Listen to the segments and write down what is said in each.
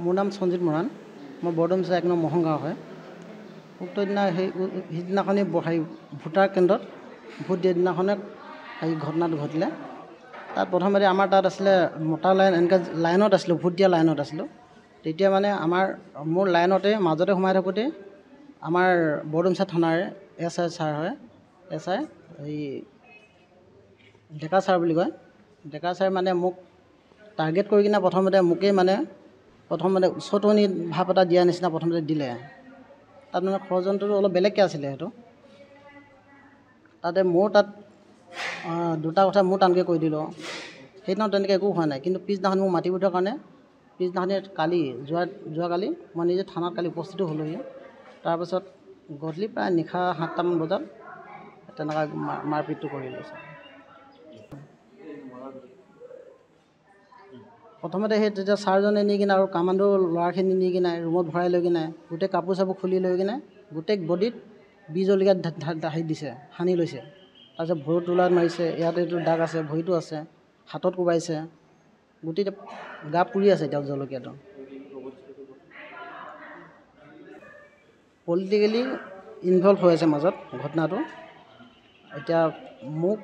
মোৰ নাম সঞ্জিত মৰাণ। মই বৰডুমচা ১ নং মহংগাঁও হয়। উক্ত দিনা সিদিনাখনি ভোটাৰ কেন্দ্ৰত ভোট দিয়া দিনাখনে ঘটনাটো ঘটিলে। তাত প্ৰথমতে আমাৰ তাত আছিলে মতা লাইন, এনেকৈ লাইনত আছিলোঁ, ভোট দিয়া লাইনত আছিলোঁ। তেতিয়া মানে মোৰ লাইনতে মাজতে সোমাই থাকোঁতে আমাৰ বৰডুমচা থানাৰে SI ছাৰ হয়, SI এই ডেকা ছাৰ বুলি কয়। ডেকা ছাৰ মানে মোক টাৰ্গেট কৰি কিনে প্ৰথমতে উচতনি ভাৱ এটা দিয়া নিচিনা প্ৰথমতে দিলে। তাত মানে ষড়যন্ত্ৰটো অলপ বেলেগকৈ আছিলে। তাতে দুটা কথা মোৰ টানকৈ কৈ দিলোঁ। সেইদিনা তেনেকৈ একো হোৱা নাই, কিন্তু পিছদিনাখন মোক মাতি পঠোৱাৰ কাৰণে যোৱাকালি মই নিজে থানাত উপস্থিত হ'লোহি। তাৰপাছত গধূলি প্ৰায় নিশা 7টামান বজাত তেনেকুৱা মাৰপিটটো কৰি লৈছে। প্ৰথমতে তেতিয়া ছাৰজনে নি কিনে আৰু কামাণ্ডো ল'ৰাখিনি নি কিনে ৰুমত ভৰাই লৈ কিনে গোটেই কাপোৰ চাপোৰ খুলি লৈ কিনে গোটেই বডিত বিজলকীয়া দিছে, সানি লৈছে। তাৰপিছত ভৰিত তোলাত মাৰিছে, ইয়াতে এইটো দাগ আছে, ভৰিটো আছে, হাতত কোবাইছে, গোটেই গা পুৰি আছে এতিয়া জলকীয়াটো। পলিটিকেলি ইনভলভ হৈ আছে মাজত ঘটনাটো। এতিয়া মোক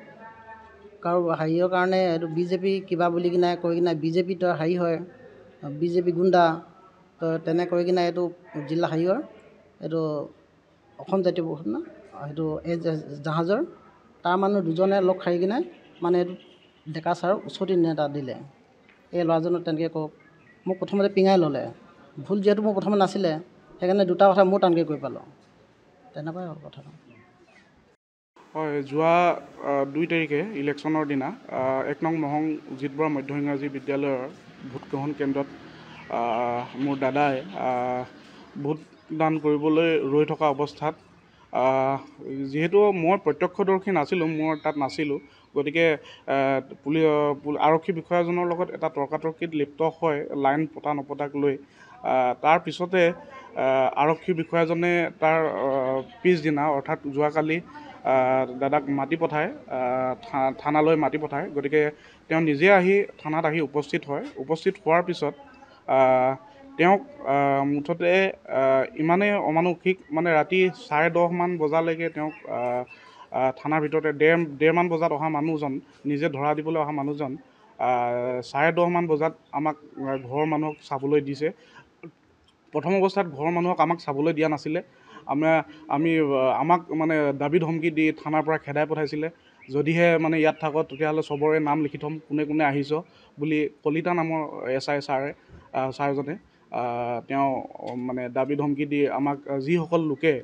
হেৰিয়ৰ কাৰণে এইটো BJP কিবা বুলি কিনে কৈ কিনে BJP তো হেৰি হয়, BJP গুণ্ডা তো তেনে কৰি কিনে এইটো জিলা হেৰিয়ৰ এইটো অসম জাতীয় পৰিষদ না সেইটো এই জাহাজৰ তাৰ মানুহ দুজনে লগ খাই কিনে মানে এইটো ডেকা ছাৰক উচতি নেতা দিলে। এই ল'ৰাজনক তেনেকৈ মোক প্ৰথমতে পিঙাই ল'লে। ভুল যিহেতু মোৰ প্ৰথমে নাছিলে, সেইকাৰণে দুটা কথা মোৰ টানকৈ কৈ পালোঁ। তেনেকুৱাই হ'ল কথাটো। হয়, যোৱা 2 তাৰিখে ইলেকশ্যনৰ দিনা 1 নং জিত বৰা মধ্য ইংৰাজী বিদ্যালয়ৰ ভোটগ্ৰহণ কেন্দ্ৰত মোৰ দাদাই ভোটদান কৰিবলৈ ৰৈ থকা অৱস্থাত যিহেতু মই প্ৰত্যক্ষদৰ্শী নাছিলোঁ, মই তাত নাছিলোঁ, গতিকে আৰক্ষী বিষয়াজনৰ লগত এটা তৰ্কাতৰ্কিত লিপ্ত হয় লাইন পতা নপতাক লৈ। তাৰ পিছতে আৰক্ষী বিষয়াজনে তাৰ পিছদিনা অৰ্থাৎ যোৱাকালি দাদাক মাতি পঠায়, থানালৈ মাতি পঠায়। গতিকে তেওঁ নিজে আহি থানাত উপস্থিত হয়। উপস্থিত হোৱাৰ পিছত তেওঁক মুঠতে ইমানেই অমানসিক, মানে ৰাতি 10:30মান বজালৈকে তেওঁক থানাৰ ভিতৰতে ডেৰমান বজাত অহা মানুহজন, নিজে ধৰা দিবলৈ অহা মানুহজন 10:30মান বজাত আমাক ঘৰৰ মানুহক চাবলৈ দিছে। প্ৰথম অৱস্থাত ঘৰৰ মানুহক আমাক চাবলৈ দিয়া নাছিলে। আমাক মানে দাবী ধমকি দি থানাৰ পৰা খেদাই পঠাইছিলে। যদিহে মানে ইয়াত থাকো তেতিয়াহ'লে চবৰে নাম লিখি থ'ম, কোনে কোনে আহিছ বুলি কলিতা নামৰ SI ছাৰজনে তেওঁ মানে দাবী ধমকি দি আমাক যিসকল লোকে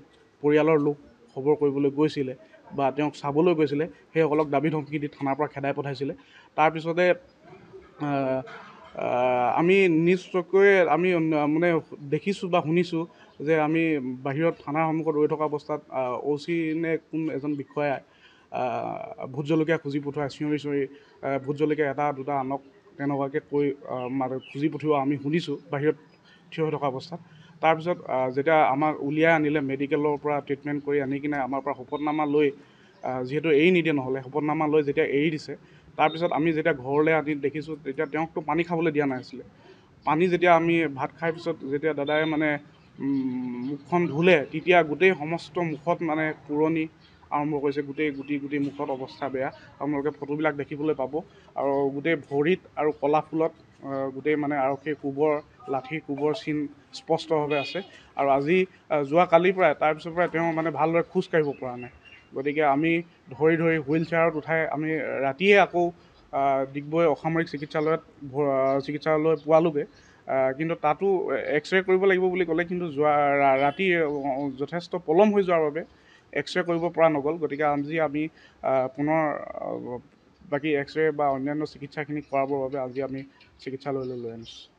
পৰিয়ালৰ লোক খবৰ কৰিবলৈ গৈছিলে বা তেওঁক চাবলৈ গৈছিলে সেইসকলক দাবী ধমকি দি থানাৰ পৰা খেদাই পঠাইছিলে। তাৰপিছতে আমি নিজ চকুৰে মানে দেখিছোঁ বা শুনিছোঁ যে আমি বাহিৰত থানাৰ সন্মুখত ৰৈ থকা অৱস্থাত OC নে কোন এজন বিষয়াই ভোট জলকীয়া খুজি পঠোৱা, চিঞৰি ভোট জলকীয়া এটা দুটা আনক তেনেকুৱাকৈ কৈ খুজি পঠিওৱা আমি শুনিছোঁ বাহিৰত থিয় হৈ থকা অৱস্থাত। তাৰপিছত যেতিয়া আমাক উলিয়াই আনিলে মেডিকেলৰ পৰা ট্ৰিটমেণ্ট কৰি আনি কিনে আমাৰ পৰা শপতনামা লৈ, যিহেতু এৰি নিদিয়ে নহ'লে, শপতনামা লৈ যেতিয়া এৰি দিছে, তাৰপিছত আমি যেতিয়া ঘৰলৈ আনি দেখিছোঁ তেতিয়া তেওঁকতো পানী খাবলৈ দিয়া নাছিলে। পানী যেতিয়া আমি ভাত খাই পিছত যেতিয়া দাদাই মানে মুখখন ধুলে, তেতিয়া গোটেই সমস্ত মুখত মানে পুৰণি আৰম্ভ কৰিছে, গোটেই গুটি মুখত অৱস্থা বেয়া। আপোনালোকে ফটোবিলাক দেখিবলৈ পাব। আৰু গোটেই ভৰিত আৰু কলা ফুলত গোটেই মানে আৰক্ষীৰ লাঠিৰ কোবৰ চিন স্পষ্টভাৱে আছে। আৰু আজি যোৱাকালিৰ পৰাই তাৰপিছৰ পৰাই তেওঁ মানে ভালদৰে খোজ কাঢ়িব পৰা নাই। গতিকে আমি ধৰি হুইল চেয়াৰত উঠাই আমি ৰাতিয়ে আকৌ ডিগবৈ অসামৰিক চিকিৎসালয় পোৱালোগৈ। কিন্তু তাতো এক্সৰে কৰিব লাগিব বুলি ক'লে, কিন্তু ৰাতি যথেষ্ট পলম হৈ যোৱাৰ বাবে এক্সৰে কৰিব পৰা নগ'ল। গতিকে আজি আমি পুনৰ বাকী এক্সৰে বা অন্যান্য চিকিৎসাখিনি কৰাবৰ বাবে আজি আমি চিকিৎসালয়লৈ লৈ আনিছোঁ।